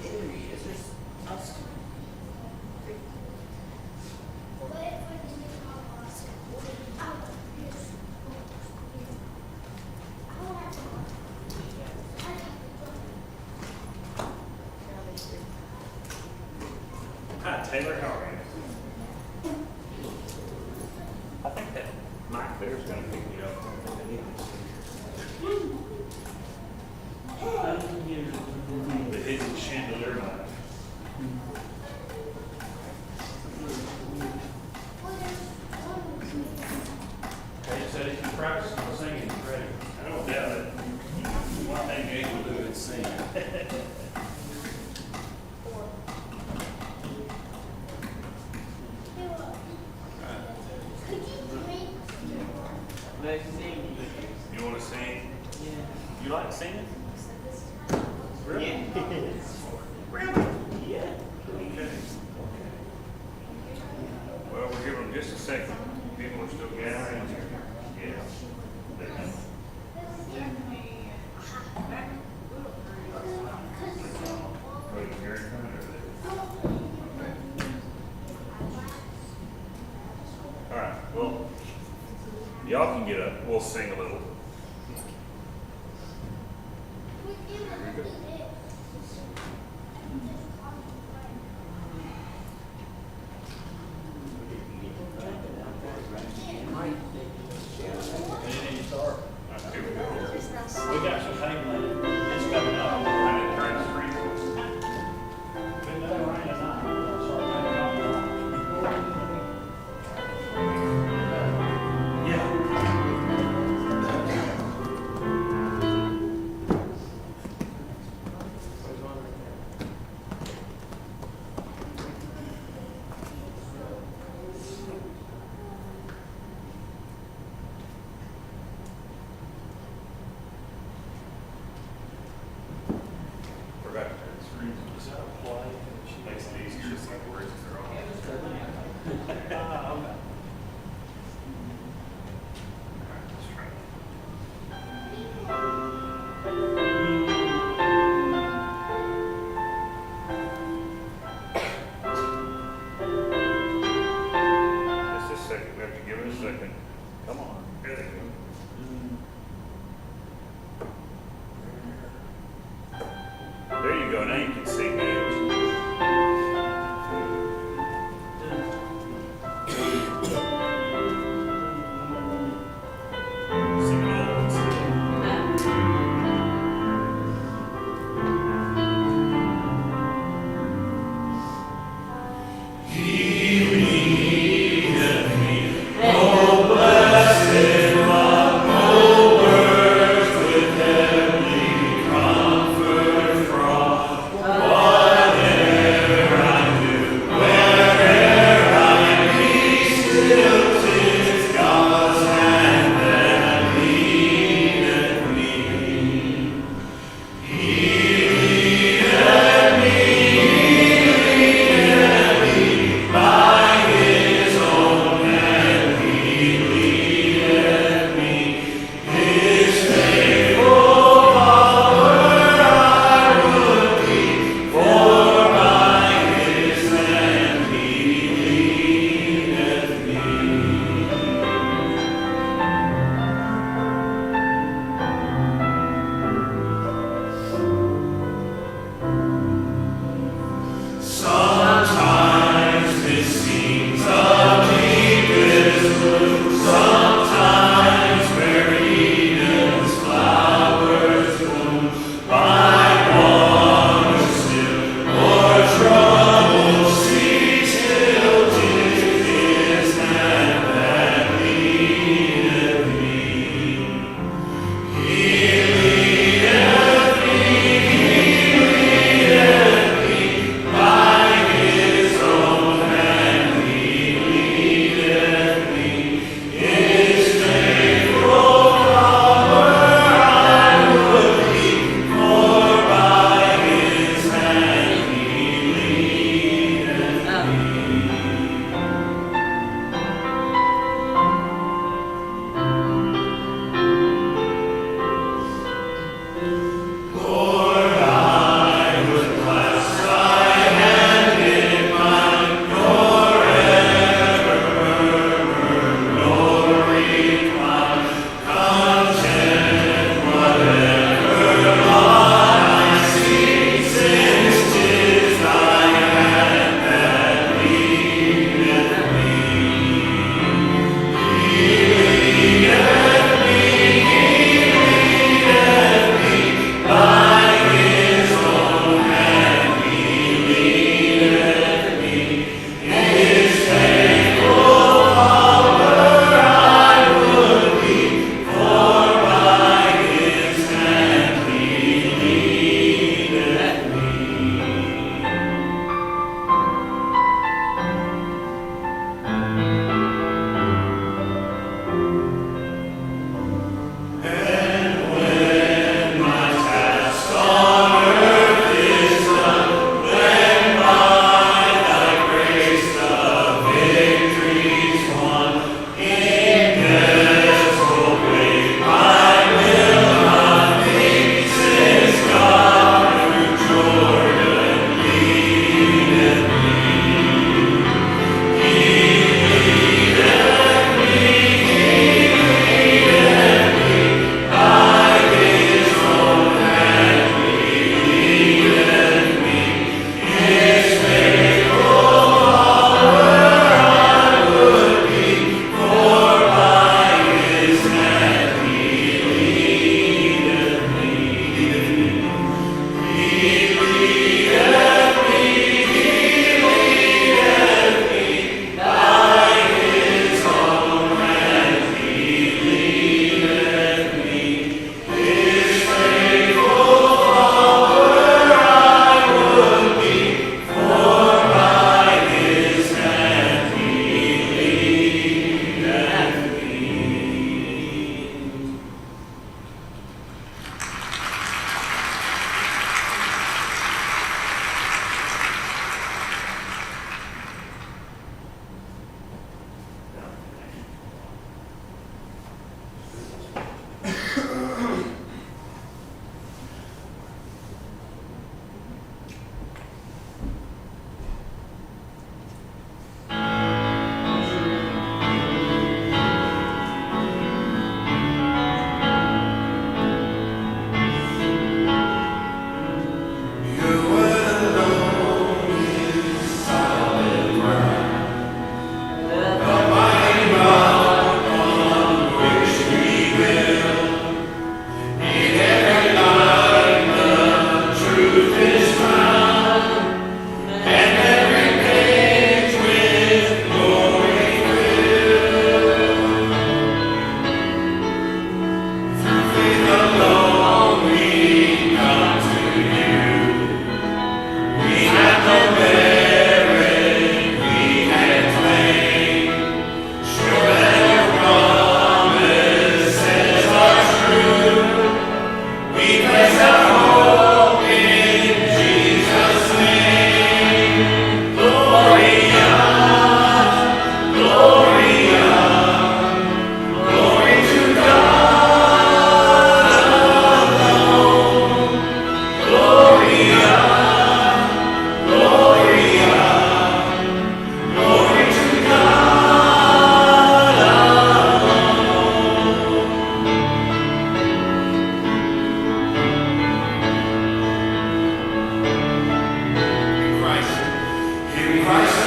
interviews, there's us. Hi, Taylor, how are you? I think that Mike there's gonna pick you up. The hidden chandelier light. They said if you practice on singing, you're ready. I don't doubt it. One thing you ain't gonna do is sing. Let's sing. You wanna sing? Yeah. You like singing? Yeah. Really? Yeah. Okay. Well, we're giving them just a second. People are still gathering. Yeah. Wait, you're in front of it. All right, well, y'all can get up. We'll sing a little. And you start. All right, here we go. We got some hanging. It's coming up. I didn't try to scream. Been that rain tonight. Start hanging on. Yeah. Forgot to turn the screen. Is that a play? Makes it easier to see the words that are on. Okay. All right, let's try it. Just a second, we have to give it a second. Come on, there they go. There you go, now you can see Gage. Sing it all at once. What Glory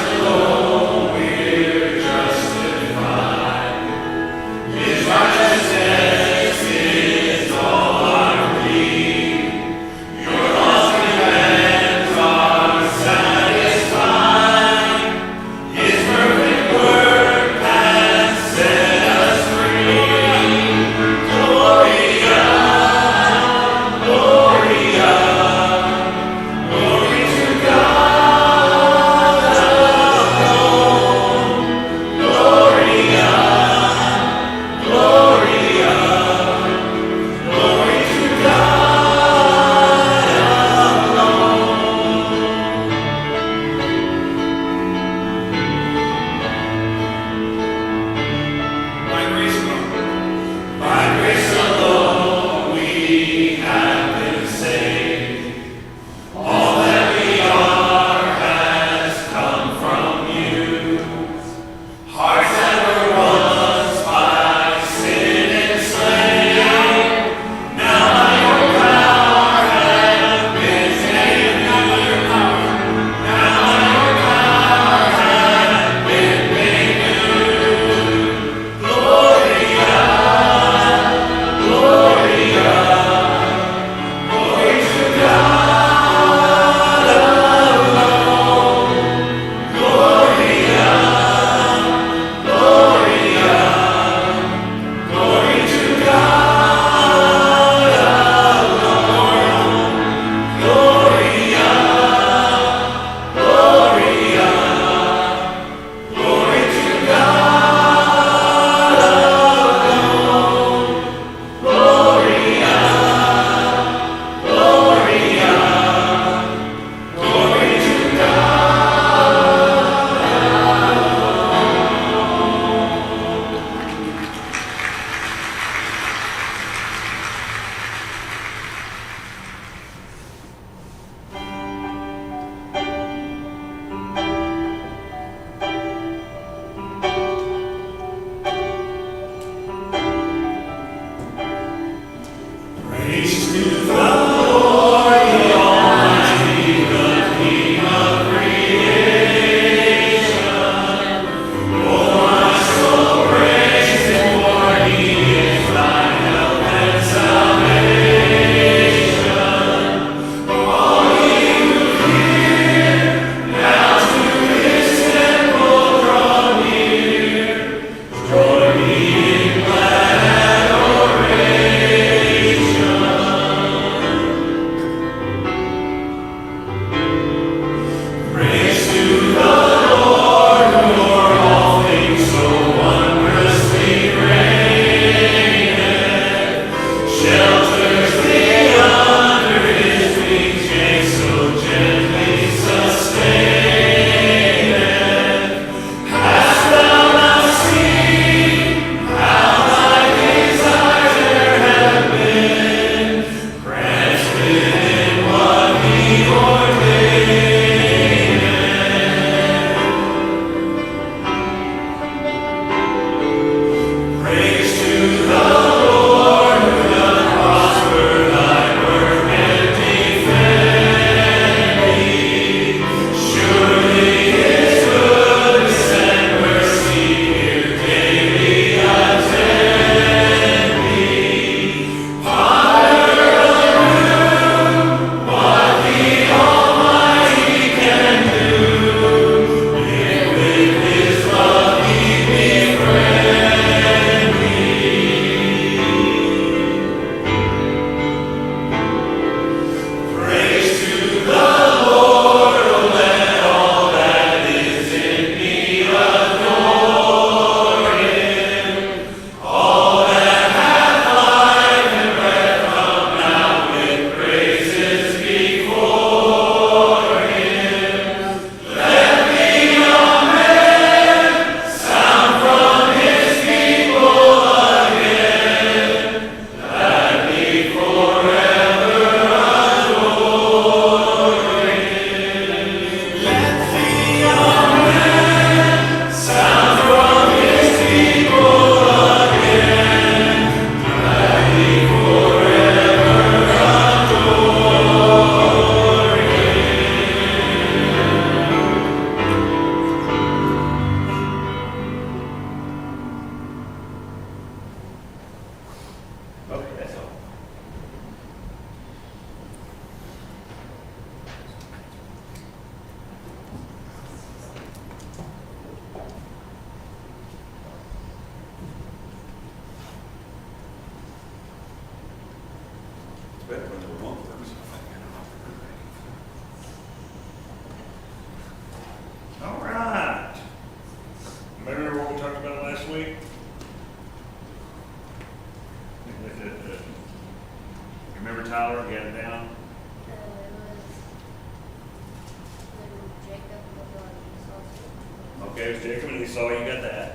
Okay, it was Jacob and Esau. You got that.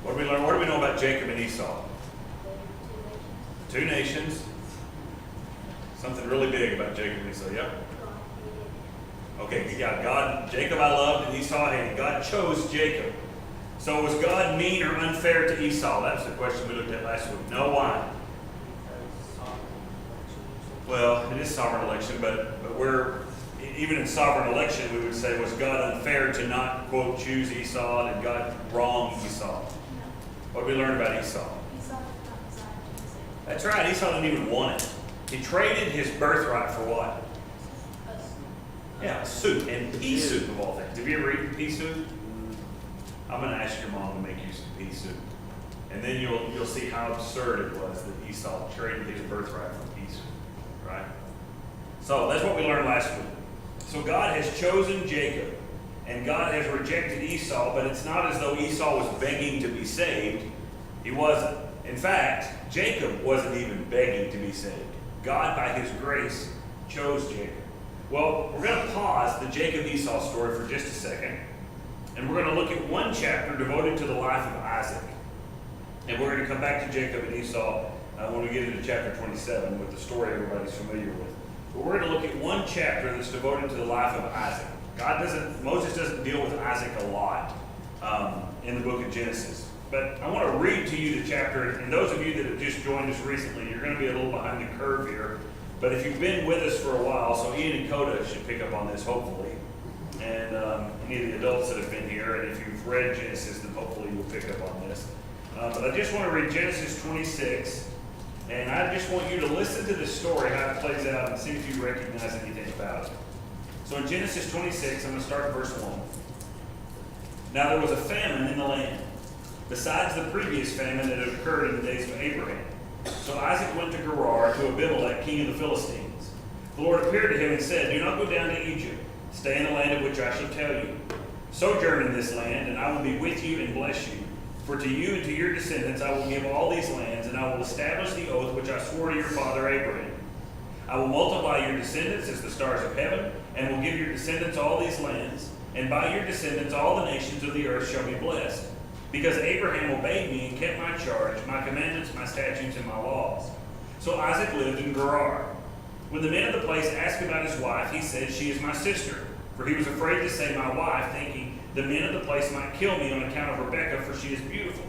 What do we learn? What do we know about Jacob and Esau? Two nations. Something really big about Jacob and Esau. Yep. Okay, you got God. Jacob I loved and Esau I hated. God chose Jacob. So was God mean or unfair to Esau? That's the question we looked at last week. No, why? Well, it is sovereign election, but even in sovereign election, we would say, was God unfair to not, quote, choose Esau, and God wrong Esau? What did we learn about Esau? That's right, Esau didn't even want it. He traded his birthright for what? Yeah, soup, and pea soup of all things. Have you ever eaten pea soup? I'm going to ask your mom to make you some pea soup. And then you'll see how absurd it was that Esau traded his birthright for pea soup. Right? So that's what we learned last week. So God has chosen Jacob, and God has rejected Esau, but it's not as though Esau was begging to be saved. He wasn't. In fact, Jacob wasn't even begging to be saved. God, by his grace, chose Jacob. Well, we're going to pause the Jacob-Esau story for just a second, and we're going to look at one chapter devoted to the life of Isaac. And we're going to come back to Jacob and Esau when we get into chapter 27 with the story everybody's familiar with. But we're going to look at one chapter that's devoted to the life of Isaac. Moses doesn't deal with Isaac a lot in the book of Genesis. But I want to read to you the chapter, and those of you that have just joined us recently, you're going to be a little behind the curve here. But if you've been with us for a while, so Ian and Coda should pick up on this, hopefully. And any of the adults that have been here, and if you've read Genesis, then hopefully you'll pick up on this. But I just want to read Genesis 26, and I just want you to listen to the story, how it plays out, and see if you recognize anything about it. So in Genesis 26, I'm going to start at verse 1. Now there was a famine in the land, besides the previous famine that had occurred in the days of Abraham. So Isaac went to Gerar to Abimelech, king of the Philistines. The Lord appeared to him and said, "Do not go down to Egypt. Stay in the land of which I shall tell you. Sojourn in this land, and I will be with you and bless you. For to you and to your descendants I will give all these lands, and I will establish the oath which I swore to your father Abraham. I will multiply your descendants as the stars of heaven, and will give your descendants all these lands, and by your descendants all the nations of the earth shall be blessed. Because Abraham obeyed me and kept my charge, my commandments, my statutes, and my laws." So Isaac lived in Gerar. When the men of the place asked about his wife, he said, "She is my sister." For he was afraid to say "my wife," thinking the men of the place might kill me on account of Rebekah, for she is beautiful.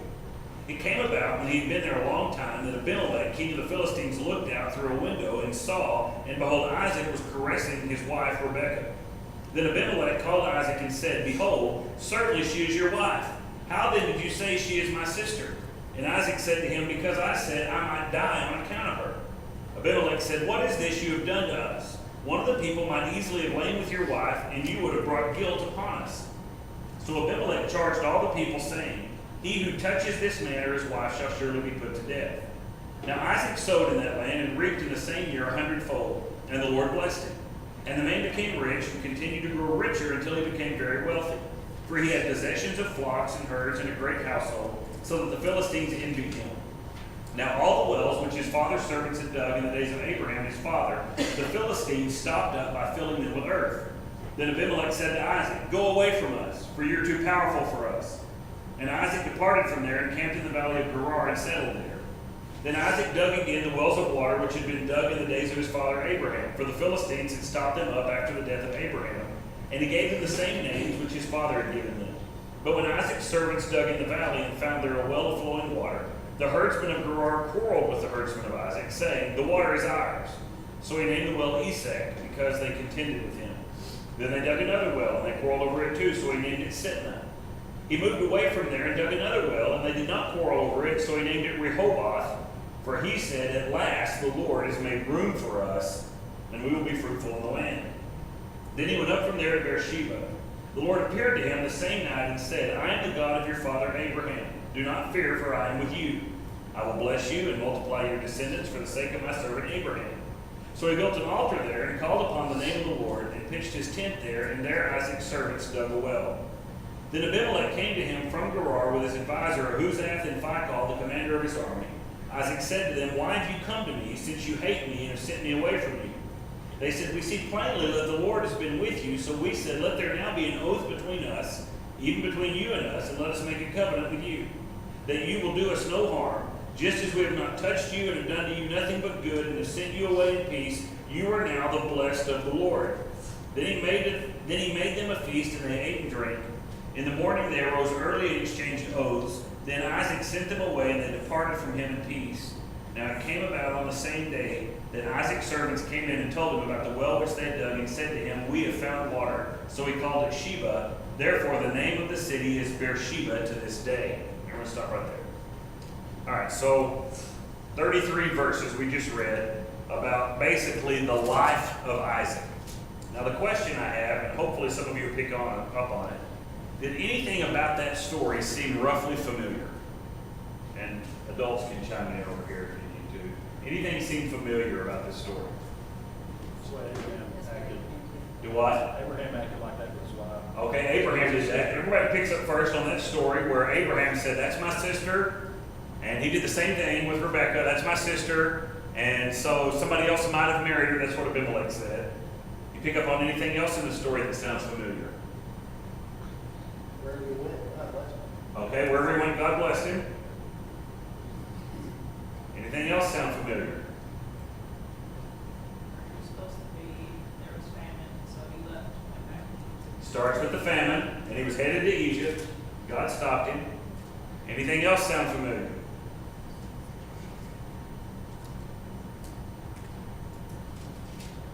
It came about, when he had been there a long time, that Abimelech, king of the Philistines, looked out through a window and saw, and behold, Isaac was caressing his wife Rebekah. Then Abimelech called Isaac and said, "Behold, certainly she is your wife. How then did you say she is my sister?" And Isaac said to him, "Because I said I might die on account of her." Abimelech said, "What is this you have done to us? One of the people might easily have lain with your wife, and you would have brought guilt upon us." So Abimelech charged all the people, saying, "He who touches this man or his wife shall surely be put to death." Now Isaac sowed in that land and reaped in the same year 100-fold, and the Lord blessed him. And the man became rich and continued to grow richer until he became very wealthy. For he had possessions of flocks and herds and a great household, so that the Philistines envied him. Now all the wells which his father's servants had dug in the days of Abraham his father, the Philistines stopped up by filling them with earth. Then Abimelech said to Isaac, "Go away from us, for you are too powerful for us." And Isaac departed from there and camped in the valley of Gerar and settled there. Then Isaac dug again the wells of water which had been dug in the days of his father Abraham, for the Philistines had stopped them up after the death of Abraham. And he gave them the same names which his father had given them. But when Isaac's servants dug in the valley and found there a well of flowing water, the herdsmen of Gerar quarreled with the herdsmen of Isaac, saying, "The water is ours." So he named the well Esek, because they contended with him. Then they dug another well, and they quarreled over it too, so he named it Sitnah. He moved away from there and dug another well, and they did not quarrel over it, so he named it Rehoboth. For he said, "At last the Lord has made room for us, and we will be fruitful in the land." Then he went up from there to Beersheba. The Lord appeared to him the same night and said, "I am the God of your father Abraham. Do not fear, for I am with you. I will bless you and multiply your descendants for the sake of my servant Abraham." So he built an altar there and called upon the name of the Lord and pitched his tent there, and there Isaac's servants dug a well. Then Abimelech came to him from Gerar with his advisor Ahuzath and Phicol, the commander of his army. Isaac said to them, "Why have you come to me, since you hate me and have sent me away from you?" They said, we see plainly that the Lord has been with you, so we said, let there now be an oath between us, even between you and us, and let us make a covenant with you, that you will do us no harm, just as we have not touched you and have done to you nothing but good, and have sent you away in peace. You are now the blessed of the Lord. Then he made them a feast, and they ate and drank. In the morning they arose early and exchanged oaths. Then Isaac sent them away, and they departed from him in peace. Now it came about on the same day that Isaac's servants came in and told him about the well which they had dug, and said to him, we have found water. So he called it Sheba. Therefore the name of the city is Beersheba to this day. I'm going to stop right there. All right, so 33 verses we just read about basically the life of Isaac. Now the question I have, and hopefully some of you will pick up on it, did anything about that story seem roughly familiar? And adults can chime in over here if you need to. Anything seem familiar about this story? That's the way Abraham acted. Do what? Abraham acted like that with his wife. Okay, Abraham did that. Everybody picks up first on that story where Abraham said, that's my sister. And he did the same thing with Rebekah. That's my sister. And so somebody else might have married her. That's what Abimelech said. You pick up on anything else in the story that sounds familiar? Wherever he went, God bless him. Okay, wherever he went, God blessed him. Anything else sound familiar? It was supposed to be, there was famine, so he left, went back. Starts with the famine, and he was headed to Egypt. God stopped him. Anything else sound familiar?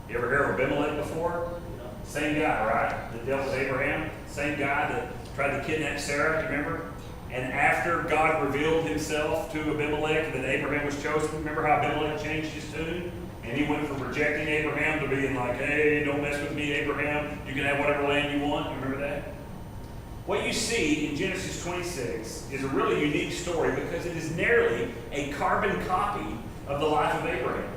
You ever heard of Abimelech before? Same guy, right? That dealt with Abraham. Same guy that tried to kidnap Sarah, you remember? And after God revealed himself to Abimelech that Abraham was chosen, remember how Abimelech changed his tune? And he went from rejecting Abraham to being like, hey, don't mess with me, Abraham. You can have whatever land you want. You remember that? What you see in Genesis 26 is a really unique story because it is nearly a carbon copy of the life of Abraham.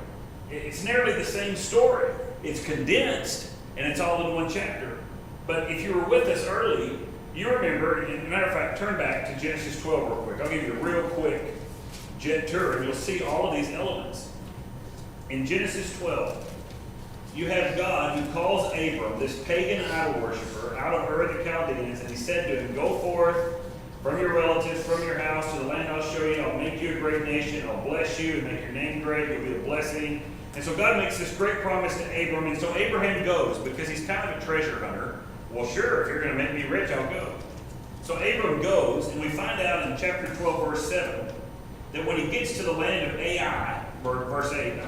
It's nearly the same story. It's condensed, and it's all in one chapter. But if you were with us early, you remember, and as a matter of fact, turn back to Genesis 12 real quick. I'll give you a real quick jet tour, and you'll see all of these elements. In Genesis 12, you have God who calls Abram, this pagan idol worshiper, out of Ur of the Chaldeans, and he said to him, go forth from your relatives, from your house, to the land I'll show you. I'll make you a great nation. I'll bless you and make your name great. You'll be a blessing. And so God makes this great promise to Abram, and so Abraham goes because he's kind of a treasure hunter. Well, sure, if you're going to make me rich, I'll go. So Abram goes, and we find out in chapter 12, verse 7, that when he gets to the land of Ai, verse 8,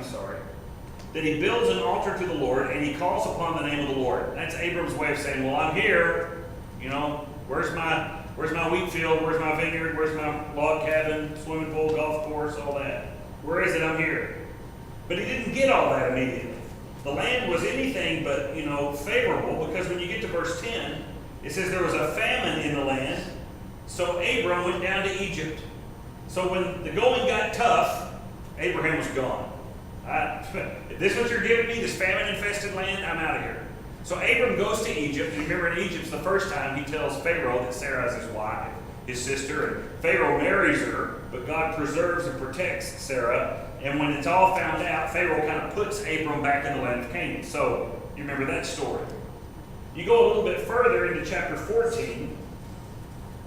that he builds an altar to the Lord, and he calls upon the name of the Lord. That's Abram's way of saying, well, I'm here. You know, where's my wheat field? Where's my vineyard? Where's my log cabin, swimming pool, golf course, all that? Where is it? I'm here. But he didn't get all that immediately. The land was anything but, favorable, because when you get to verse 10, it says there was a famine in the land, so Abram went down to Egypt. So when the going got tough, Abraham was gone. If this is what you're giving me, this famine-infested land, I'm out of here. So Abram goes to Egypt, and remember in Egypt's the first time he tells Pharaoh that Sarah is his wife, his sister, and Pharaoh marries her, but God preserves and protects Sarah. And when it's all found out, Pharaoh kind of puts Abram back in the land of Canaan. So you remember that story. You go a little bit further into chapter 14,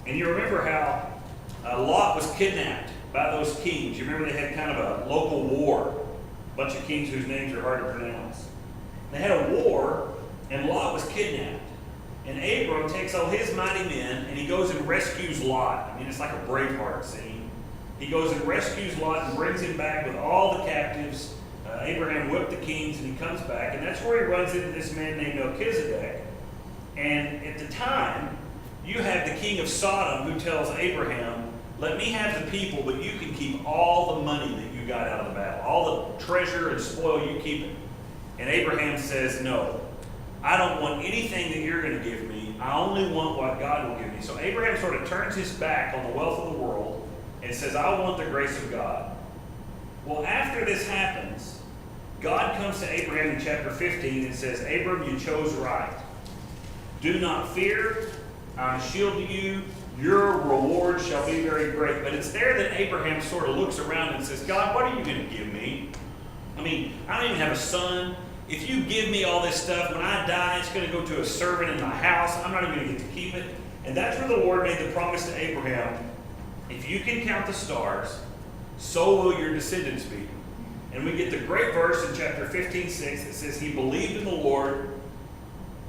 and you remember how Lot was kidnapped by those kings. You remember they had kind of a local war. A bunch of kings whose names are hard to pronounce. They had a war, and Lot was kidnapped. And Abram takes all his mighty men, and he goes and rescues Lot. I mean, it's like a Braveheart scene. He goes and rescues Lot and brings him back with all the captives. Abraham whipped the kings, and he comes back. And that's where he runs into this man named Melchizedek. And at the time, you have the king of Sodom who tells Abraham, let me have the people, but you can keep all the money that you got out of the battle. All the treasure and spoil, you keep it. And Abraham says, no, I don't want anything that you're going to give me. I only want what God will give me. So Abraham sort of turns his back on the wealth of the world and says, I want the grace of God. Well, after this happens, God comes to Abraham in chapter 15 and says, Abram, you chose right. Do not fear. I'm a shield to you. Your reward shall be very great. But it's there that Abraham sort of looks around and says, God, what are you going to give me? I mean, I don't even have a son. if you give me all this stuff, when I die, it's going to go to a servant in my house. I'm not even going to get to keep it. And that's where the Lord made the promise to Abraham. If you can count the stars, so will your descendants be. And we get the great verse in chapter 15:6 that says, he believed in the Lord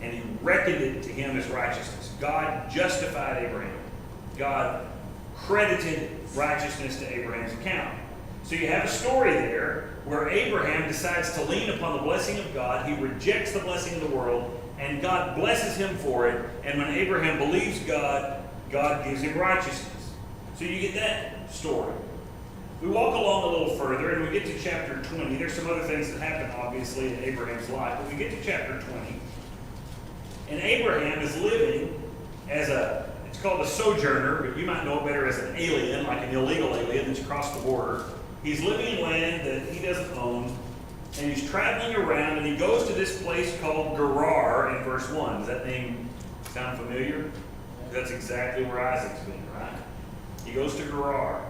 and he reckoned it to him as righteousness. God justified Abraham. God credited righteousness to Abraham's account. So you have a story there where Abraham decides to lean upon the blessing of God. He rejects the blessing of the world, and God blesses him for it. And when Abraham believes God, God gives him righteousness. So you get that story. We walk along a little further, and we get to chapter 20. There's some other things that happen, obviously, in Abraham's life. But we get to chapter 20, and Abraham is living as it's called a sojourner, but you might know it better as an alien, like an illegal alien that's crossed the border. He's living in land that he doesn't own, and he's traveling around, and he goes to this place called Gerar in verse 1. Does that name sound familiar? That's exactly where Isaac's been, right? He goes to Gerar.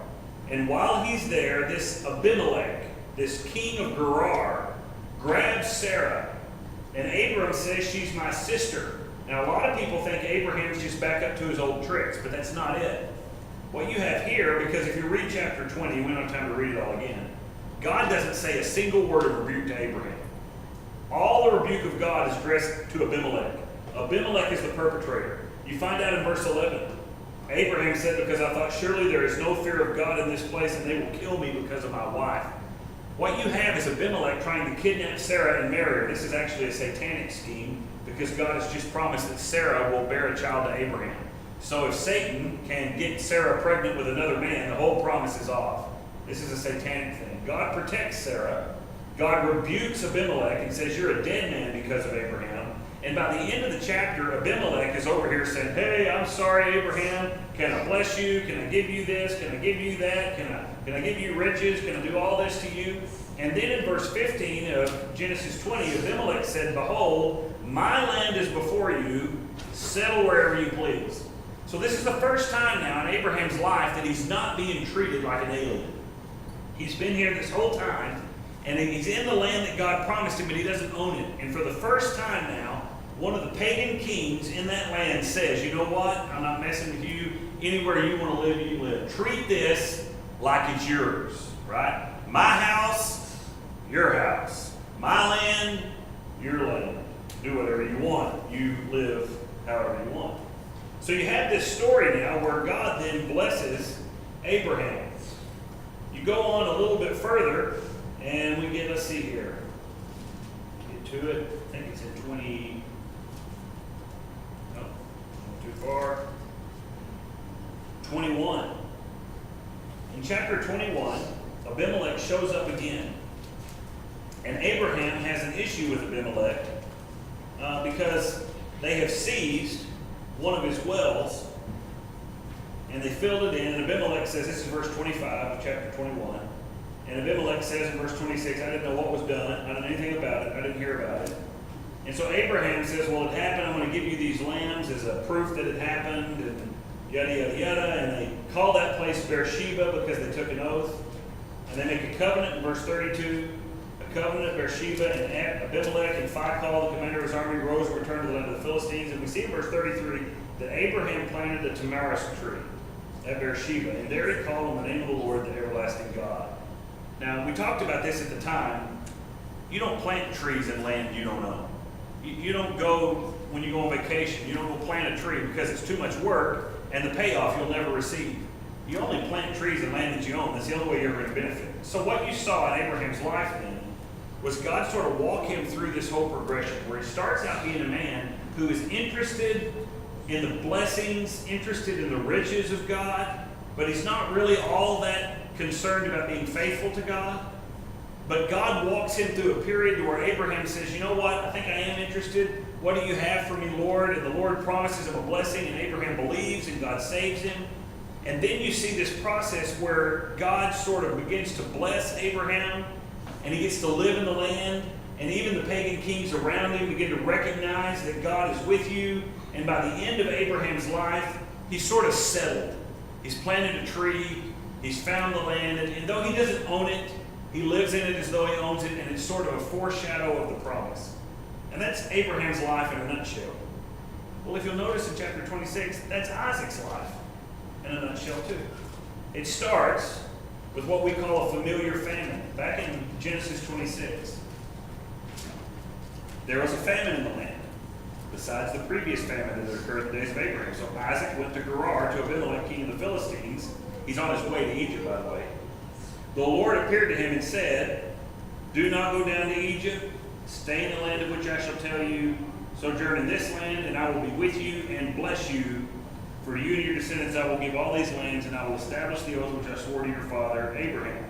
And while he's there, this Abimelech, this king of Gerar, grabs Sarah. And Abram says, she's my sister. Now, a lot of people think Abraham's just back up to his old tricks, but that's not it. What you have here, because if you read chapter 20, we don't have time to read it all again, God doesn't say a single word of rebuke to Abraham. All the rebuke of God is addressed to Abimelech. Abimelech is the perpetrator. You find out in verse 11. Abraham said, because I thought surely there is no fear of God in this place, and they will kill me because of my wife. What you have is Abimelech trying to kidnap Sarah and marry her. This is actually a satanic scheme, because God has just promised that Sarah will bear a child to Abraham. So if Satan can get Sarah pregnant with another man, the whole promise is off. This is a satanic thing. God protects Sarah. God rebukes Abimelech and says, you're a dead man because of Abraham. And by the end of the chapter, Abimelech is over here saying, hey, I'm sorry, Abraham. Can I bless you? Can I give you this? Can I give you that? Can I give you riches? Can I do all this to you? And then in verse 15 of Genesis 20, Abimelech said, behold, my land is before you. Settle wherever you please. So this is the first time now in Abraham's life that he's not being treated like an alien. He's been here this whole time, and he's in the land that God promised him, but he doesn't own it. And for the first time now, one of the pagan kings in that land says, you know what? I'm not messing with you. Anywhere you want to live, you live. Treat this like it's yours, right? My house, your house. My land, your land. Do whatever you want. You live however you want. So you have this story now where God then blesses Abraham. You go on a little bit further, and we get, let's see here. Get to it. I think it's in 20. No, not too far. 21. In chapter 21, Abimelech shows up again. And Abraham has an issue with Abimelech because they have seized one of his wells, and they filled it in. And Abimelech says, this is verse 25 of chapter 21. And Abimelech says in verse 26, I didn't know what was done. I didn't know anything about it. I didn't hear about it. And so Abraham says, well, it happened. I'm going to give you these lambs as a proof that it happened, and yada, yada, yada. And they call that place Beersheba because they took an oath. And they make a covenant in verse 32. A covenant of Beersheba, and Abimelech and Phicol, the commander of his army, rose and returned to the land of the Philistines. And we see in verse 33 that Abraham planted a tamarisk tree at Beersheba. And there he called on the name of the Lord, the everlasting God. Now, we talked about this at the time. You don't plant trees in land you don't own. You don't go, when you go on vacation, you don't go plant a tree because it's too much work and the payoff you'll never receive. You only plant trees in land that you own. That's the only way you're going to benefit. So what you saw in Abraham's life then was God sort of walk him through this whole progression where he starts out being a man who is interested in the blessings, interested in the riches of God, but he's not really all that concerned about being faithful to God. But God walks him through a period where Abraham says, you know what, I think I am interested. What do you have for me, Lord? And the Lord promises him a blessing, and Abraham believes, and God saves him. And then you see this process where God sort of begins to bless Abraham, and he gets to live in the land, and even the pagan kings around him begin to recognize that God is with you. And by the end of Abraham's life, he's sort of settled. He's planted a tree, he's found the land, and though he doesn't own it, He lives in it as though he owns it, and it's sort of a foreshadow of the promise. And that's Abraham's life in a nutshell. Well, if you'll notice in chapter 26, that's Isaac's life in a nutshell too. It starts with what we call a familiar famine. Back in Genesis 26, there was a famine in the land, besides the previous famine that had occurred in the days of Abraham. So Isaac went to Gerar to Abimelech, king of the Philistines. He's on his way to Egypt, by the way. The Lord appeared to him and said, "Do not go down to Egypt. Stay in the land of which I shall tell you. Sojourn in this land, and I will be with you and bless you. For you and your descendants I will give all these lands, and I will establish the oath which I swore to your father Abraham.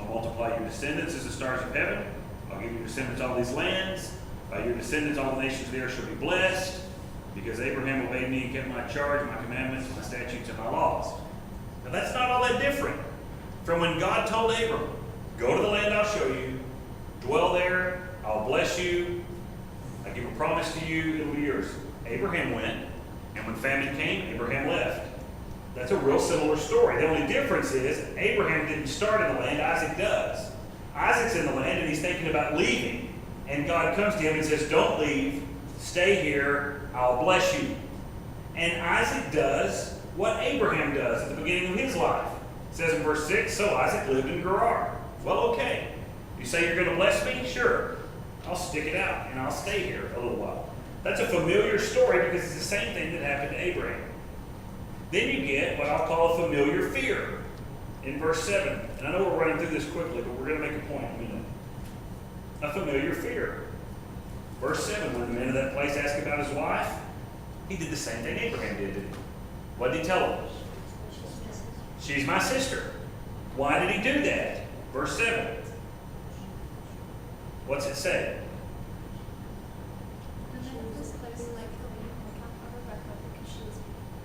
I'll multiply your descendants as the stars of heaven. I'll give your descendants all these lands. By your descendants all the nations of the earth shall be blessed, because Abraham obeyed me and kept my charge, my commandments, my statutes, and my laws." Now that's not all that different from when God told Abram, "Go to the land I'll show you, dwell there, I'll bless you, I give a promise to you, it will be yours." Abraham went, and when famine came, Abraham left. That's a real similar story. The only difference is Abraham didn't start in the land, Isaac does. Isaac's in the land, and he's thinking about leaving. And God comes to him and says, "Don't leave, stay here, I'll bless you." And Isaac does what Abraham does at the beginning of his life. It says in verse 6, "So Isaac lived in Gerar." Well, okay. You say you're going to bless me? Sure. I'll stick it out, and I'll stay here a little while. That's a familiar story because it's the same thing that happened to Abraham. Then you get what I'll call a familiar fear in verse 7. And I know we're running through this quickly, but we're going to make a point in a minute. A familiar fear. Verse 7, when the men of that place asked about his wife, he did the same thing Abraham did, didn't he? What did he tell them? "She's my sister." Why did he do that? Verse 7. What's it say?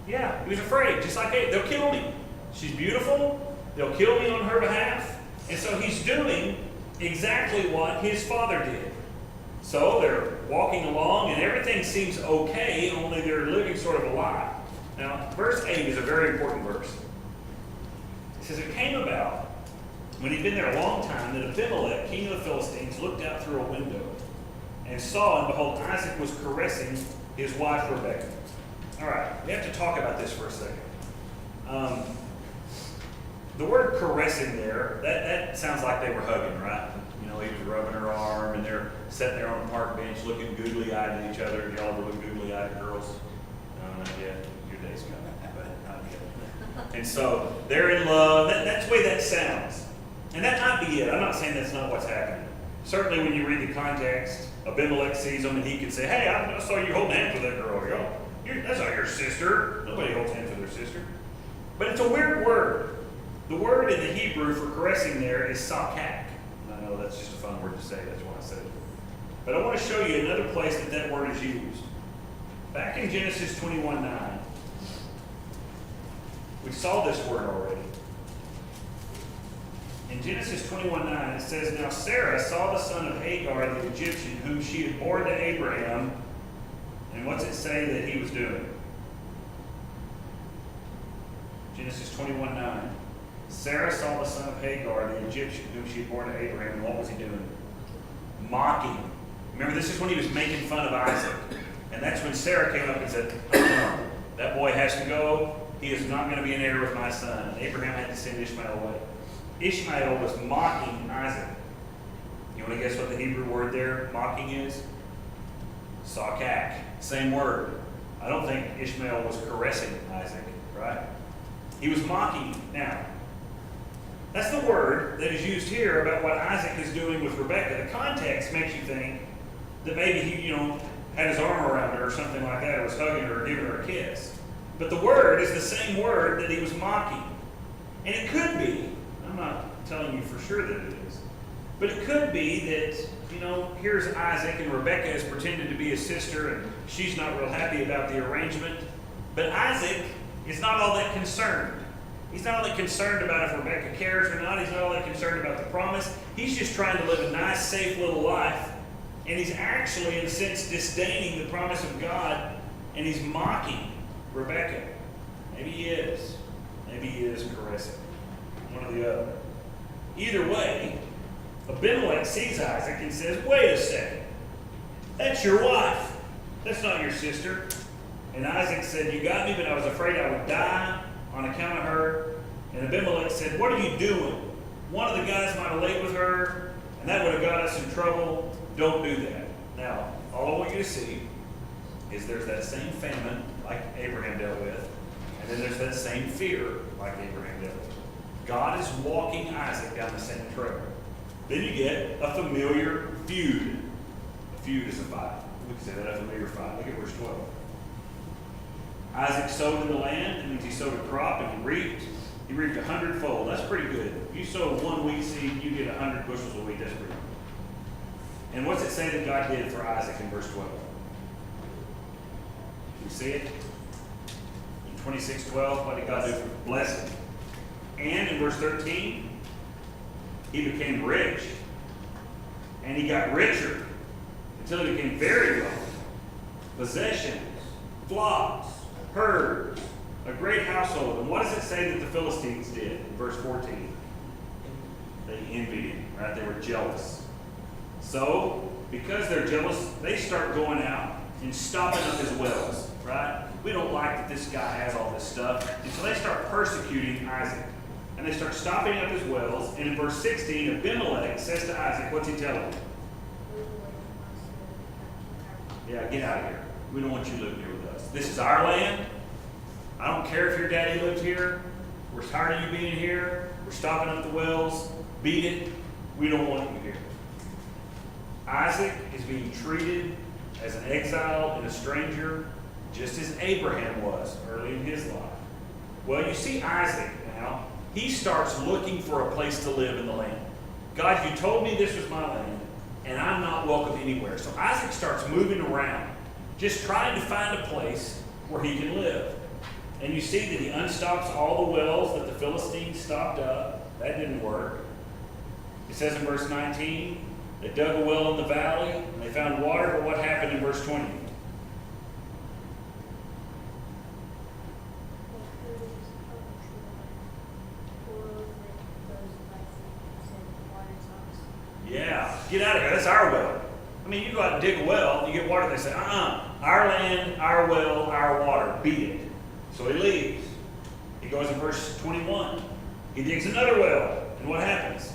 Yeah, he was afraid, just like, hey, they'll kill me. She's beautiful. They'll kill me on her behalf. And so he's doing exactly what his father did. So they're walking along, and everything seems okay, only they're living sort of a lie. Now, verse 8 is a very important verse. It says, "It came about, when he'd been there a long time, that Abimelech, king of the Philistines, looked out through a window and saw, and behold, Isaac was caressing his wife Rebekah." All right, we have to talk about this for a second. The word caressing there, that sounds like they were hugging, right? You know, he was rubbing her arm, and they're sitting there on a park bench looking googly-eyed at each other. Do y'all ever look googly-eyed at girls? No, not yet. Your day's coming, but not yet. And so they're in love. That's the way that sounds. And that might be it. I'm not saying that's not what's happening. Certainly when you read the context, Abimelech sees them, and he can say, "Hey, I saw you holding hands with that girl. That's not your sister." Nobody holds hands with their sister. But it's a weird word. The word in the Hebrew for caressing there is sakak. I know that's just a fun word to say. That's why I said it. But I want to show you another place that word is used. Back in Genesis 21:9, we saw this word already. In Genesis 21:9, it says, "Now Sarah saw the son of Hagar, the Egyptian, whom she had borne to Abraham." And what's it say that he was doing? Genesis 21:9. Sarah saw the son of Hagar, the Egyptian, whom she had borne to Abraham. And what was he doing? Mocking. Remember, this is when he was making fun of Isaac. And that's when Sarah came up and said, "Oh, no, that boy has to go. He is not going to be an heir with my son." And Abraham had to send Ishmael away. Ishmael was mocking Isaac. You want to guess what the Hebrew word there, mocking, is? Sakak. Same word. I don't think Ishmael was caressing Isaac, right? He was mocking him. Now, that's the word that is used here about what Isaac is doing with Rebekah. The context makes you think that maybe he, had his arm around her or something like that, or was hugging her or giving her a kiss. But the word is the same word that he was mocking. And it could be, I'm not telling you for sure that it is, but it could be that, here's Isaac and Rebekah is pretending to be his sister, and she's not real happy about the arrangement. But Isaac is not all that concerned. He's not all that concerned about if Rebekah cares or not. He's not all that concerned about the promise. He's just trying to live a nice, safe little life. And he's actually, in a sense, disdaining the promise of God, and he's mocking Rebekah. Maybe he is. Maybe he is caressing. One or the other. Either way, Abimelech sees Isaac and says, wait a second, that's your wife. That's not your sister. And Isaac said, you got me, but I was afraid I would die on account of her. And Abimelech said, what are you doing? One of the guys might have laid with her, and that would have got us in trouble. Don't do that. Now, all I want you to see is there's that same famine like Abraham dealt with, and then there's that same fear like Abraham dealt with. God is walking Isaac down the same trail. Then you get a familiar feud. A feud is a fight. We can say that, a familiar fight. Look at verse 12. Isaac sowed in the land. That means he sowed a crop and he reaped. He reaped 100-fold. That's pretty good. If you sow 1 wheat seed, you get 100 bushels of wheat. That's pretty good. And what's it say that God did for Isaac in verse 12? You see it? In 26:12, what did God do for blessing? And in verse 13, he became rich. And he got richer until he became very wealthy. Possessions, flocks, herds, a great household. And what does it say that the Philistines did in verse 14? They envied him, right? They were jealous. So, because they're jealous, they start going out and stopping up his wells, right? We don't like that this guy has all this stuff. And so they start persecuting Isaac. And they start stopping up his wells. And in verse 16, Abimelech says to Isaac, what's he tell him? Yeah, get out of here. We don't want you living here with us. This is our land. I don't care if your daddy lived here. We're tired of you being here. We're stopping up the wells. Beat it. We don't want you here. Isaac is being treated as an exile and a stranger, just as Abraham was early in his life. Well, you see Isaac now, he starts looking for a place to live in the land. God, you told me this was my land, and I'm not welcome anywhere. So Isaac starts moving around, just trying to find a place where he can live. And you see that he unstops all the wells that the Philistines stopped up. That didn't work. It says in verse 19, they dug a well in the valley, and they found water, but what happened in verse 20? Yeah, get out of here. That's our well. I mean, you go out and dig a well, you get water, they say, our land, our well, our water, beat it. So he leaves. He goes in verse 21. He digs another well, and what happens?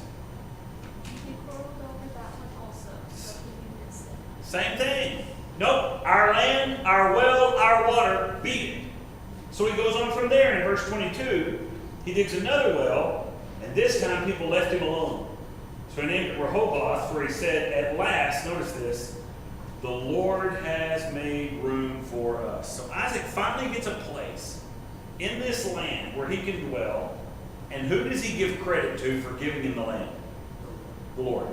He quarreled over that one also, so he missed it. Same thing. Nope, our land, our well, our water, beat it. So he goes on from there in verse 22. He digs another well, and this time people left him alone. So he named it Rehoboth, where he said, at last, notice this, the Lord has made room for us. So Isaac finally gets a place in this land where he can dwell. And who does he give credit to for giving him the land? The Lord.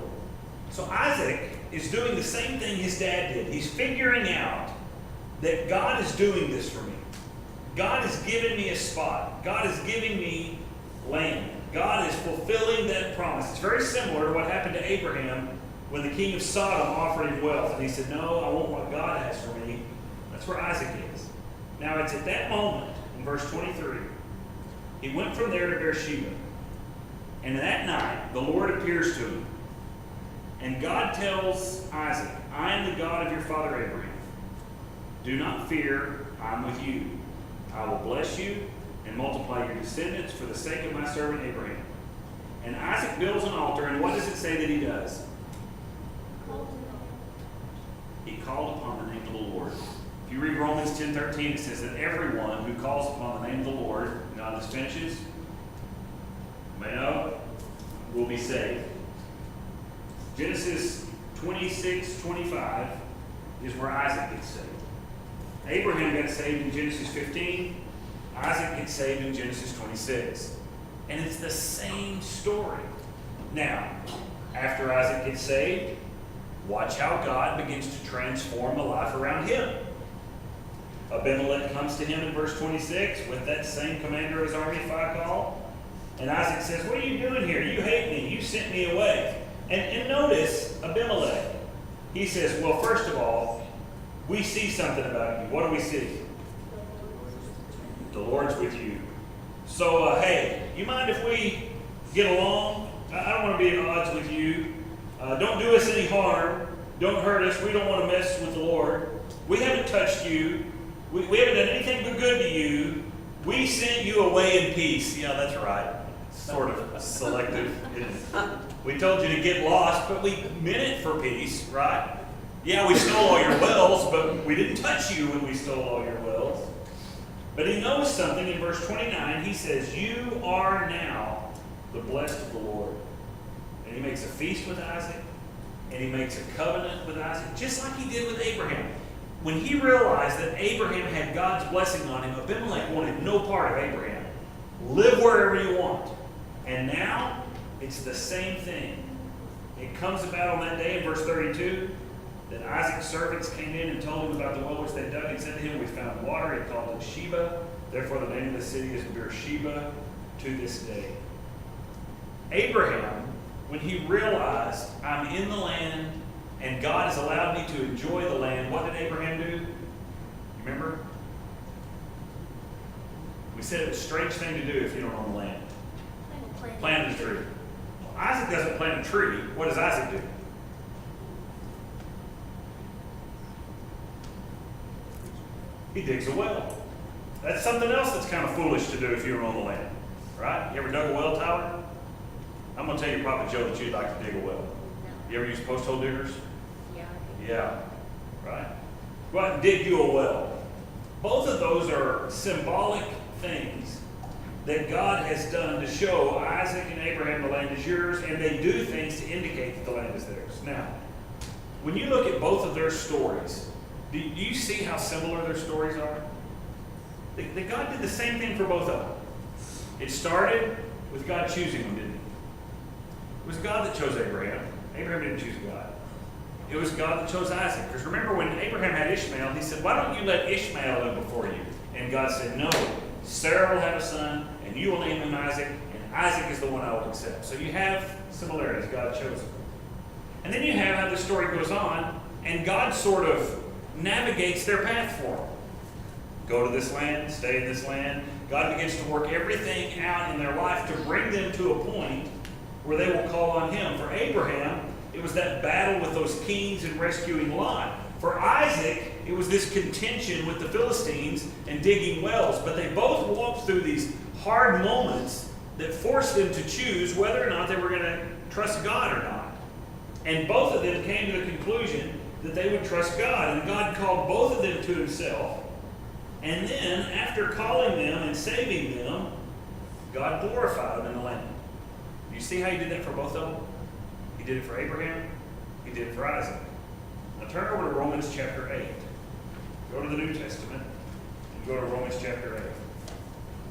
So Isaac is doing the same thing his dad did. He's figuring out that God is doing this for me. God is giving me a spot. God is giving me land. God is fulfilling that promise. It's very similar to what happened to Abraham when the king of Sodom offered him wealth. And he said, no, I want what God has for me. That's where Isaac is. Now it's at that moment, in verse 23, he went from there to Beersheba. And that night, the Lord appears to him. And God tells Isaac, I am the God of your father Abraham. Do not fear, I am with you. I will bless you and multiply your descendants for the sake of my servant Abraham. And Isaac builds an altar, and what does it say that he does? He called upon the name of the Lord. If you read Romans 10:13, it says that everyone who calls upon the name of the Lord, God this finishes, will be saved. Genesis 26:25 is where Isaac gets saved. Abraham got saved in Genesis 15. Isaac gets saved in Genesis 26. And it's the same story. Now, after Isaac gets saved, watch how God begins to transform the life around him. Abimelech comes to him in verse 26 with that same commander of his army, Phicol. And Isaac says, what are you doing here? You hate me. You sent me away. And notice Abimelech. He says, well, first of all, we see something about you. What do we see? The Lord's with you. So, hey, you mind if we get along? I don't want to be at odds with you. Don't do us any harm. Don't hurt us. We don't want to mess with the Lord. We haven't touched you. We haven't done anything but good to you. We sent you away in peace. Yeah, that's right. Sort of selective, isn't it? We told you to get lost, but we meant it for peace, right? Yeah, we stole all your wells, but we didn't touch you when we stole all your wells. But he knows something in verse 29. He says, you are now the blessed of the Lord. And he makes a feast with Isaac, and he makes a covenant with Isaac, just like he did with Abraham. When he realized that Abraham had God's blessing on him, Abimelech wanted no part of Abraham. Live wherever you want. And now, it's the same thing. It comes about on that day in verse 32 that Isaac's servants came in and told him about the well which they dug, and said to him, we found water. He called it Sheba. Therefore, the name of the city is Beersheba to this day. Abraham, when he realized, I'm in the land and God has allowed me to enjoy the land, what did Abraham do? You remember? We said it was a strange thing to do if you don't own the land. Plant a tree. Well, Isaac doesn't plant a tree. What does Isaac do? He digs a well. That's something else that's kind of foolish to do if you don't own the land. Right? You ever dug a well, Tyler? I'm going to tell your Papa Joe that you'd like to dig a well. You ever use post hole diggers? Yeah. Right? Go out and dig you a well. Both of those are symbolic things that God has done to show Isaac and Abraham the land is yours, and they do things to indicate that the land is theirs. Now, when you look at both of their stories, do you see how similar their stories are? That God did the same thing for both of them. It started with God choosing them, didn't it? It was God that chose Abraham. Abraham didn't choose God. It was God that chose Isaac. Because remember when Abraham had Ishmael, he said, why don't you let Ishmael live before you? And God said, no, Sarah will have a son, and you will name him Isaac, and Isaac is the one I will accept. So you have similarities. God chose him. And then you have how the story goes on, and God sort of navigates their path for them. Go to this land, stay in this land. God begins to work everything out in their life to bring them to a point where they will call on him. For Abraham, it was that battle with those kings and rescuing Lot. For Isaac, it was this contention with the Philistines and digging wells. But they both walked through these hard moments that forced them to choose whether or not they were going to trust God or not. And both of them came to the conclusion that they would trust God. And God called both of them to himself. And then, after calling them and saving them, God glorified them in the land. You see how he did that for both of them? He did it for Abraham. He did it for Isaac. Now turn over to Romans chapter 8. Go to the New Testament and go to Romans chapter 8.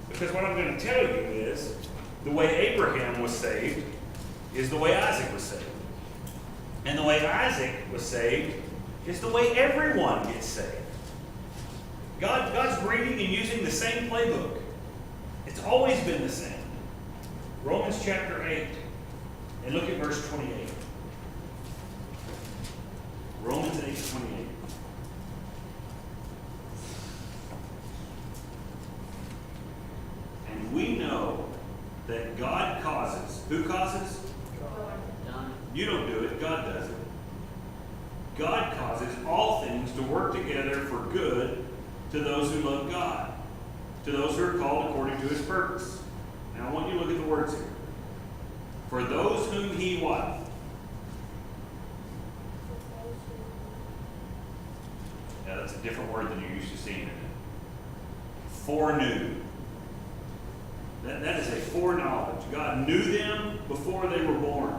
Because what I'm going to tell you is the way Abraham was saved is the way Isaac was saved. And the way Isaac was saved is the way everyone gets saved. God's reading and using the same playbook. It's always been the same. Romans chapter 8. And look at verse 28. Romans 8:28. And we know that God causes. Who causes? Done. You don't do it. God does it. God causes all things to work together for good to those who love God, to those who are called according to his purpose. Now I want you to look at the words here. For those whom he what? Now that's a different word than you're used to seeing it. Foreknew. That is a foreknowledge. God knew them before they were born.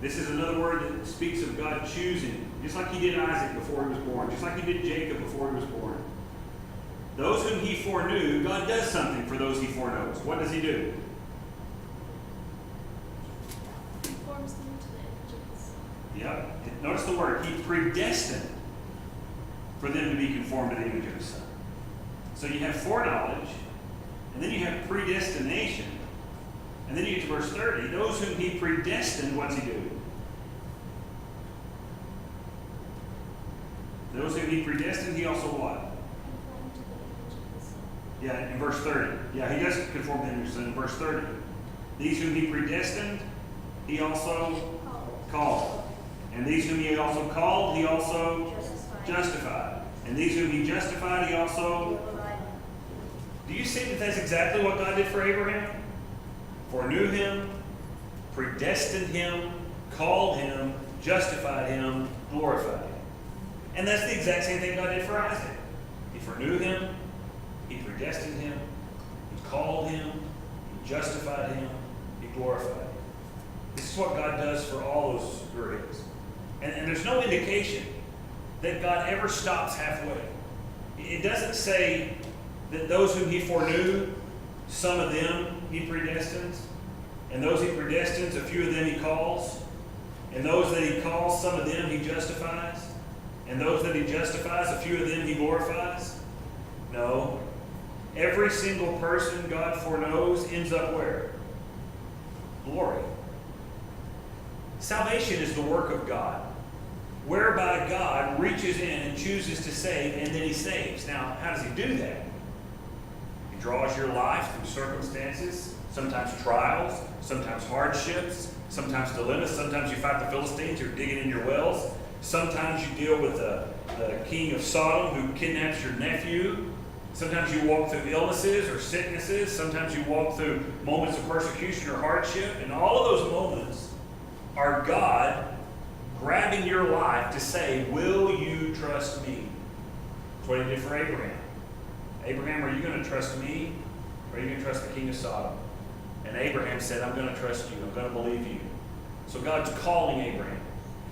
This is another word that speaks of God choosing, just like he did Isaac before he was born, just like he did Jacob before he was born. Those whom he foreknew, God does something for those he foreknows. What does he do? He forms them into the image of his son. Yep. Notice the word. He predestined for them to be conformed to the image of his son. So you have foreknowledge, and then you have predestination, and then you get to verse 30. Those whom he predestined, what's he do? Those whom he predestined, he also what? Conformed to the image of his son. Yeah, in verse 30. Yeah, he does conform to the image of his son in verse 30. These whom he predestined, he also Called. called. And these whom he also called, he also Justified. justified. And these whom he justified, he also... Do you see that that's exactly what God did for Abraham? Foreknew him, predestined him, called him, justified him, glorified him. And that's the exact same thing God did for Isaac. He foreknew him, he predestined him, he called him, he justified him, he glorified him. This is what God does for all those who are his. And there's no indication that God ever stops halfway. It doesn't say that those whom he foreknew, some of them he predestines, and those he predestines, a few of them he calls, and those that he calls, some of them he justifies, and those that he justifies, a few of them he glorifies. No. Every single person God foreknows ends up where? Glory. Salvation is the work of God, whereby God reaches in and chooses to save, and then he saves. Now, how does he do that? He draws your life through circumstances, sometimes trials, sometimes hardships, sometimes dilemmas. Sometimes you fight the Philistines who are digging in your wells. Sometimes you deal with the king of Sodom who kidnaps your nephew. Sometimes you walk through illnesses or sicknesses. Sometimes you walk through moments of persecution or hardship. And all of those moments are God grabbing your life to say, will you trust me? That's what he did for Abraham. Abraham, are you going to trust me? Or are you going to trust the king of Sodom? And Abraham said, I'm going to trust you. I'm going to believe you. So God's calling Abraham.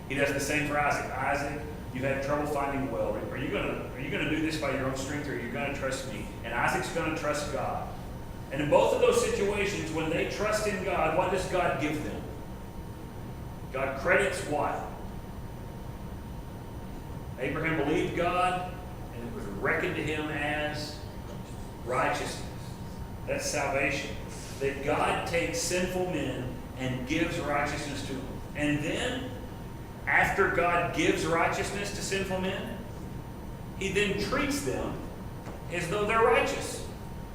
He does the same for Isaac. Isaac, you've had trouble finding a well. Are you going to do this by your own strength, or are you going to trust me? And Isaac's going to trust God. And in both of those situations, when they trust in God, what does God give them? God credits what? Abraham believed God, and it was reckoned to him as righteousness. That's salvation. That God takes sinful men and gives righteousness to them. And then, after God gives righteousness to sinful men, he then treats them as though they're righteous.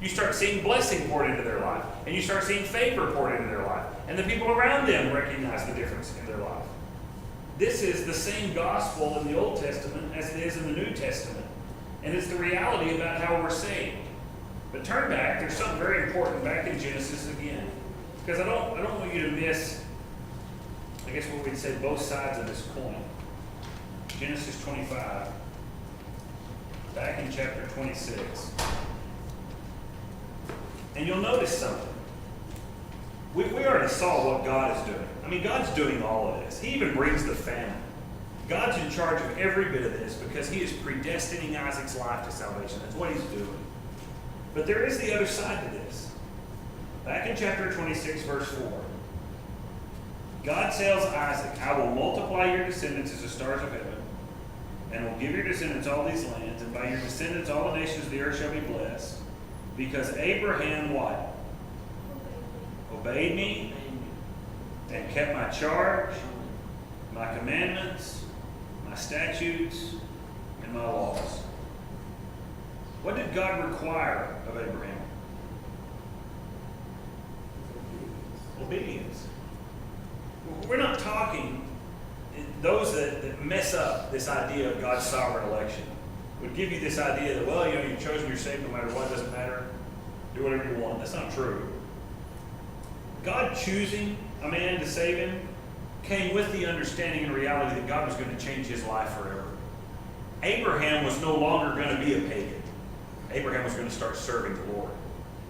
You start seeing blessing poured into their life, and you start seeing favor poured into their life, and the people around them recognize the difference in their life. This is the same gospel in the Old Testament as it is in the New Testament, and it's the reality about how we're saved. But turn back, there's something very important back in Genesis again, because I don't want you to miss, I guess what we'd say, both sides of this coin. Genesis 25, back in chapter 26. And you'll notice something. We already saw what God is doing. I mean, God's doing all of this. He even brings the famine. God's in charge of every bit of this because he is predestining Isaac's life to salvation. That's what he's doing. But there is the other side to this. Back in chapter 26, verse 4. God tells Isaac, I will multiply your descendants as the stars of heaven, and will give your descendants all these lands, and by your descendants all the nations of the earth shall be blessed. Because Abraham, what? Obeyed me, and kept my charge, my commandments, my statutes, and my laws. What did God require of Abraham? Obedience. We're not talking, those that mess up this idea of God's sovereign election would give you this idea that, well, you've chosen, you're saved no matter what, doesn't matter. Do whatever you want. That's not true. God choosing a man to save him came with the understanding and reality that God was going to change his life forever. Abraham was no longer going to be a pagan. Abraham was going to start serving the Lord.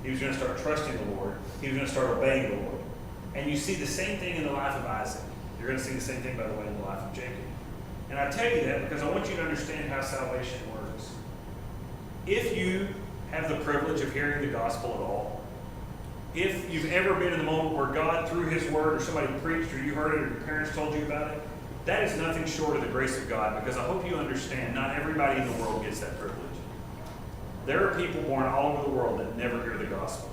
He was going to start trusting the Lord. He was going to start obeying the Lord. And you see the same thing in the life of Isaac. You're going to see the same thing, by the way, in the life of Jacob. And I tell you that because I want you to understand how salvation works. If you have the privilege of hearing the gospel at all, if you've ever been in the moment where God, through his word, or somebody preached, or you heard it, or your parents told you about it, that is nothing short of the grace of God, because I hope you understand not everybody in the world gets that privilege. There are people born all over the world that never hear the gospel.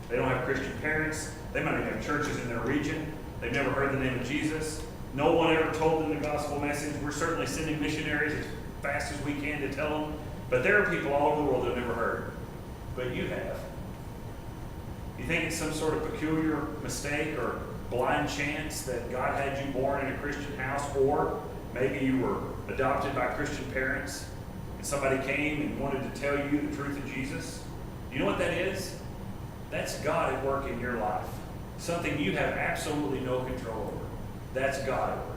They don't have Christian parents. They might even have churches in their region. They've never heard the name of Jesus. No one ever told them the gospel message. We're certainly sending missionaries as fast as we can to tell them. But there are people all over the world that have never heard. But you have. You think it's some sort of peculiar mistake or blind chance that God had you born in a Christian house, or maybe you were adopted by Christian parents and somebody came and wanted to tell you the truth of Jesus. You know what that is? That's God at work in your life. Something you have absolutely no control over. That's God at work.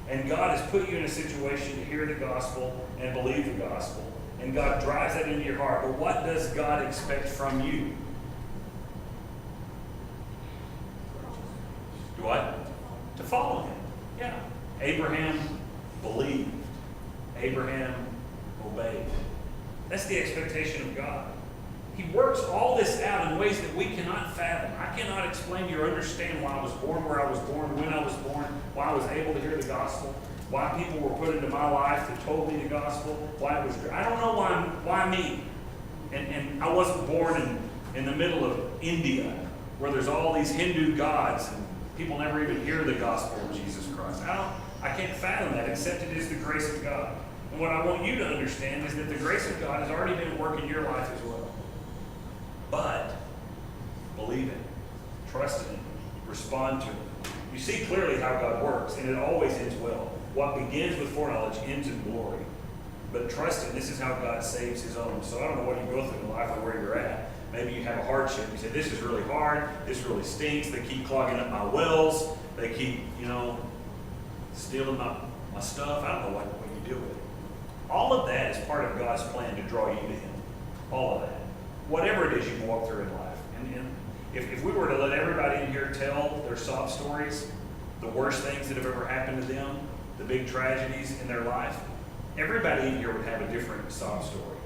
And God has put you in a situation to hear the gospel and believe the gospel. And God drives that into your heart. But what does God expect from you? What? To follow him. Yeah. Abraham believed. Abraham obeyed. That's the expectation of God. He works all this out in ways that we cannot fathom. I cannot explain or understand why I was born where I was born, when I was born, why I was able to hear the gospel, why people were put into my life that told me the gospel, why it was. I don't know why me. And I wasn't born in the middle of India where there's all these Hindu gods and people never even hear the gospel of Jesus Christ. I can't fathom that, except it is the grace of God. And what I want you to understand is that the grace of God has already been at work in your life as well. But believe it, trust in it, respond to it. You see clearly how God works, and it always ends well. What begins with foreknowledge ends in glory. But trust in this is how God saves his own. So I don't know what you go through in life or where you're at. Maybe you have a hardship. You say, this is really hard. This really stinks. They keep clogging up my wells. They keep, stealing my stuff. I don't know what you do with it. All of that is part of God's plan to draw you to him. All of that. Whatever it is you walk through in life. And if we were to let everybody in here tell their sob stories, the worst things that have ever happened to them, the big tragedies in their life, everybody in here would have a different sob story.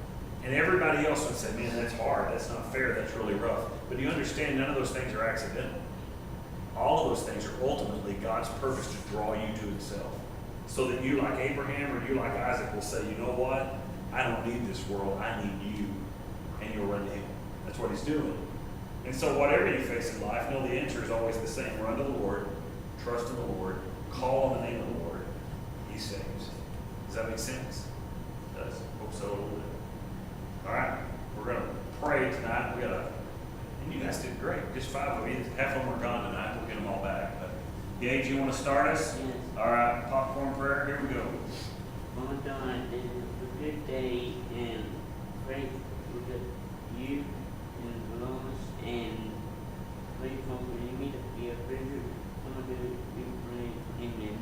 And everybody else would say, man, that's hard, that's not fair, that's really rough. But do you understand none of those things are accidental? All of those things are ultimately God's purpose to draw you to himself. So that you, like Abraham or you, like Isaac, will say, you know what? I don't need this world, I need you. And you'll run to him. That's what he's doing. And so whatever you face in life, know the answer is always the same. Run to the Lord, trust in the Lord, call on the name of the Lord. He saves. Does that make sense? It does. Hope so a little bit. All right. We're going to pray tonight. And you guys did great. Just 5 of you. Half of them are gone tonight. We'll get them all back. But Gage, you want to start us? Yes. All right. Popcorn prayer. Here we go. Lord God, this is a good day and pray for you and Lois and pray for me to be a friend. Some of you pray. Amen.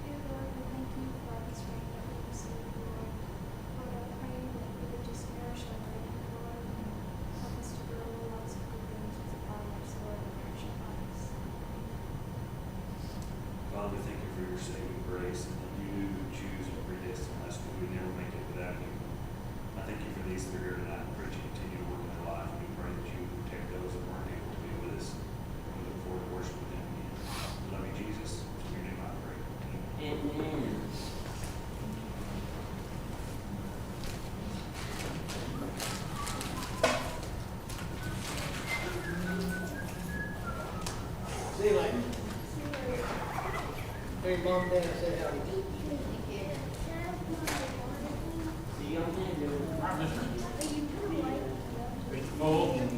Dear Lord, we thank you for this rain that we receive, Lord. Lord, I pray that you would just nourish our faith, Lord, and help us to grow lots of good things with the Father's Lord, and nourish our lives. Father, we thank you for your saving grace and that you choose and predestine us, but we never make it without you. I thank you for these that are here tonight. I pray that you continue to work in their life. And we pray that you protect those that weren't able to be with us. We look forward to worshiping them again. We love you, Jesus. In your name I pray. Amen. Amen. See you later. Hey, Mom, Dad, say howdy. See you on Monday. It's full and